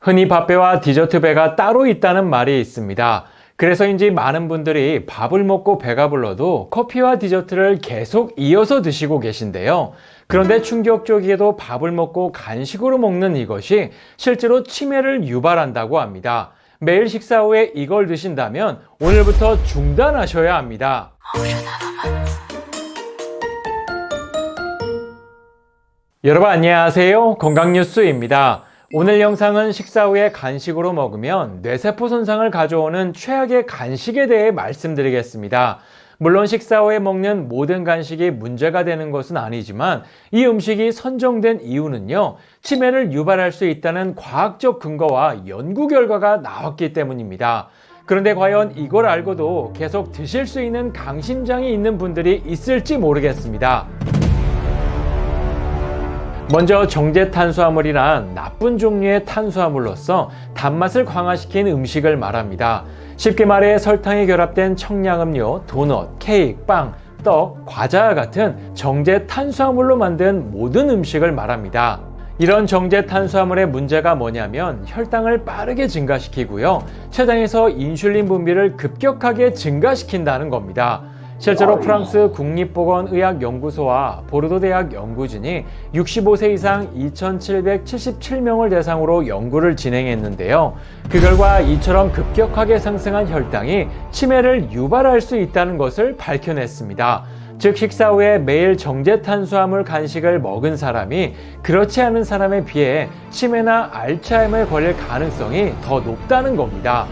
흔히 밥배와 디저트배가 따로 있다는 말이 있습니다. 그래서인지 많은 분들이 밥을 먹고 배가 불러도 커피와 디저트를 계속 이어서 드시고 계신데요. 그런데 충격적이게도 밥을 먹고 간식으로 먹는 이것이 실제로 치매를 유발한다고 합니다. 매일 식사 후에 이걸 드신다면 오늘부터 중단하셔야 합니다. 여러분 안녕하세요. 건강뉴스입니다. 오늘 영상은 식사 후에 간식으로 먹으면 뇌세포 손상을 가져오는 최악의 간식에 대해 말씀드리겠습니다. 물론 식사 후에 먹는 모든 간식이 문제가 되는 것은 아니지만 이 음식이 선정된 이유는요, 치매를 유발할 수 있다는 과학적 근거와 연구 결과가 나왔기 때문입니다. 그런데 과연 이걸 알고도 계속 드실 수 있는 강심장이 있는 분들이 있을지 모르겠습니다. 먼저 정제탄수화물이란 나쁜 종류의 탄수화물로서 단맛을 강화시킨 음식을 말합니다. 쉽게 말해 설탕이 결합된 청량음료, 도넛, 케이크, 빵, 떡, 과자와 같은 정제탄수화물로 만든 모든 음식을 말합니다. 이런 정제탄수화물의 문제가 뭐냐면 혈당을 빠르게 증가시키고요, 췌장에서 인슐린 분비를 급격하게 증가시킨다는 겁니다. 실제로 프랑스 국립보건의학연구소와 보르도 대학 연구진이 65세 이상 2,777명을 대상으로 연구를 진행했는데요. 그 결과 이처럼 급격하게 상승한 혈당이 치매를 유발할 수 있다는 것을 밝혀냈습니다. 즉 식사 후에 매일 정제탄수화물 간식을 먹은 사람이 그렇지 않은 사람에 비해 치매나 알츠하이머에 걸릴 가능성이 더 높다는 겁니다.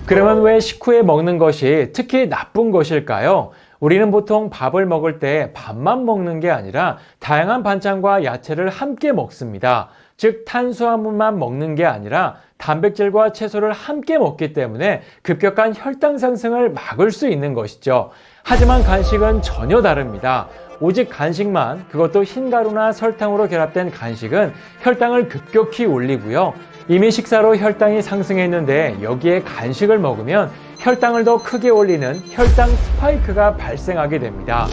그러면 왜 식후에 먹는 것이 특히 나쁜 것일까요? 우리는 보통 밥을 먹을 때 밥만 먹는 게 아니라 다양한 반찬과 야채를 함께 먹습니다. 즉 탄수화물만 먹는 게 아니라 단백질과 채소를 함께 먹기 때문에 급격한 혈당 상승을 막을 수 있는 것이죠. 하지만 간식은 전혀 다릅니다. 오직 간식만, 그것도 흰가루나 설탕으로 결합된 간식은 혈당을 급격히 올리고요. 이미 식사로 혈당이 상승했는데 여기에 간식을 먹으면 혈당을 더 크게 올리는 혈당 스파이크가 발생하게 됩니다.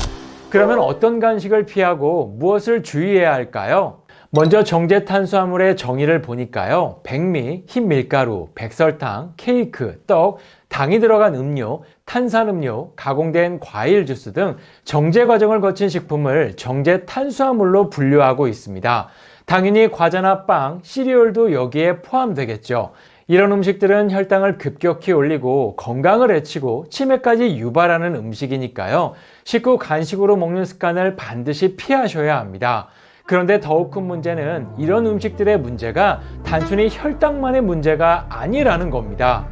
그러면 어떤 간식을 피하고 무엇을 주의해야 할까요? 먼저 정제탄수화물의 정의를 보니까요, 백미, 흰 밀가루, 백설탕, 케이크, 떡, 당이 들어간 음료, 탄산음료, 가공된 과일 주스 등 정제 과정을 거친 식품을 정제탄수화물로 분류하고 있습니다. 당연히 과자나 빵, 시리얼도 여기에 포함되겠죠. 이런 음식들은 혈당을 급격히 올리고 건강을 해치고 치매까지 유발하는 음식이니까요. 식후 간식으로 먹는 습관을 반드시 피하셔야 합니다. 그런데 더욱 큰 문제는 이런 음식들의 문제가 단순히 혈당만의 문제가 아니라는 겁니다.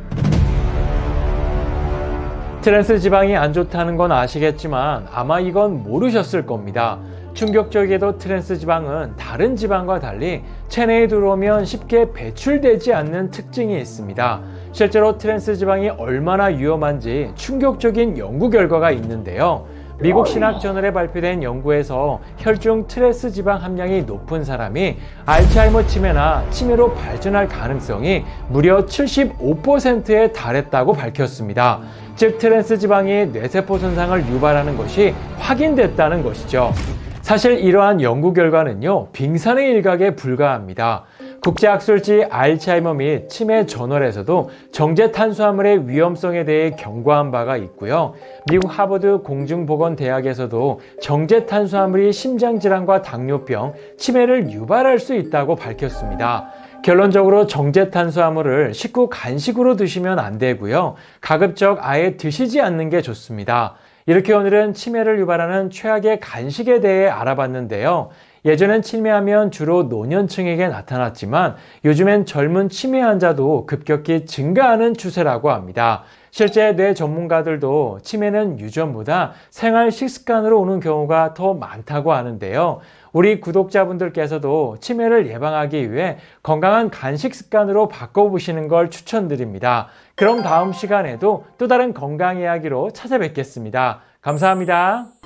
트랜스 지방이 안 좋다는 건 아시겠지만 아마 이건 모르셨을 겁니다. 충격적이게도 트랜스 지방은 다른 지방과 달리 체내에 들어오면 쉽게 배출되지 않는 특징이 있습니다. 실제로 트랜스 지방이 얼마나 위험한지 충격적인 연구 결과가 있는데요. 미국 신학저널에 발표된 연구에서 혈중 트랜스 지방 함량이 높은 사람이 알츠하이머 치매나 치매로 발전할 가능성이 무려 75%에 달했다고 밝혔습니다. 즉 트랜스 지방이 뇌세포 손상을 유발하는 것이 확인됐다는 것이죠. 사실 이러한 연구 결과는요, 빙산의 일각에 불과합니다. 국제학술지 알츠하이머 및 치매 저널에서도 정제탄수화물의 위험성에 대해 경고한 바가 있고요. 미국 하버드 공중보건대학에서도 정제탄수화물이 심장질환과 당뇨병, 치매를 유발할 수 있다고 밝혔습니다. 결론적으로 정제탄수화물을 식후 간식으로 드시면 안 되고요. 가급적 아예 드시지 않는 게 좋습니다. 이렇게 오늘은 치매를 유발하는 최악의 간식에 대해 알아봤는데요. 예전엔 치매하면 주로 노년층에게 나타났지만 요즘엔 젊은 치매 환자도 급격히 증가하는 추세라고 합니다. 실제 뇌 전문가들도 치매는 유전보다 생활 식습관으로 오는 경우가 더 많다고 하는데요. 우리 구독자분들께서도 치매를 예방하기 위해 건강한 간식 습관으로 바꿔보시는 걸 추천드립니다. 그럼 다음 시간에도 또 다른 건강 이야기로 찾아뵙겠습니다. 감사합니다.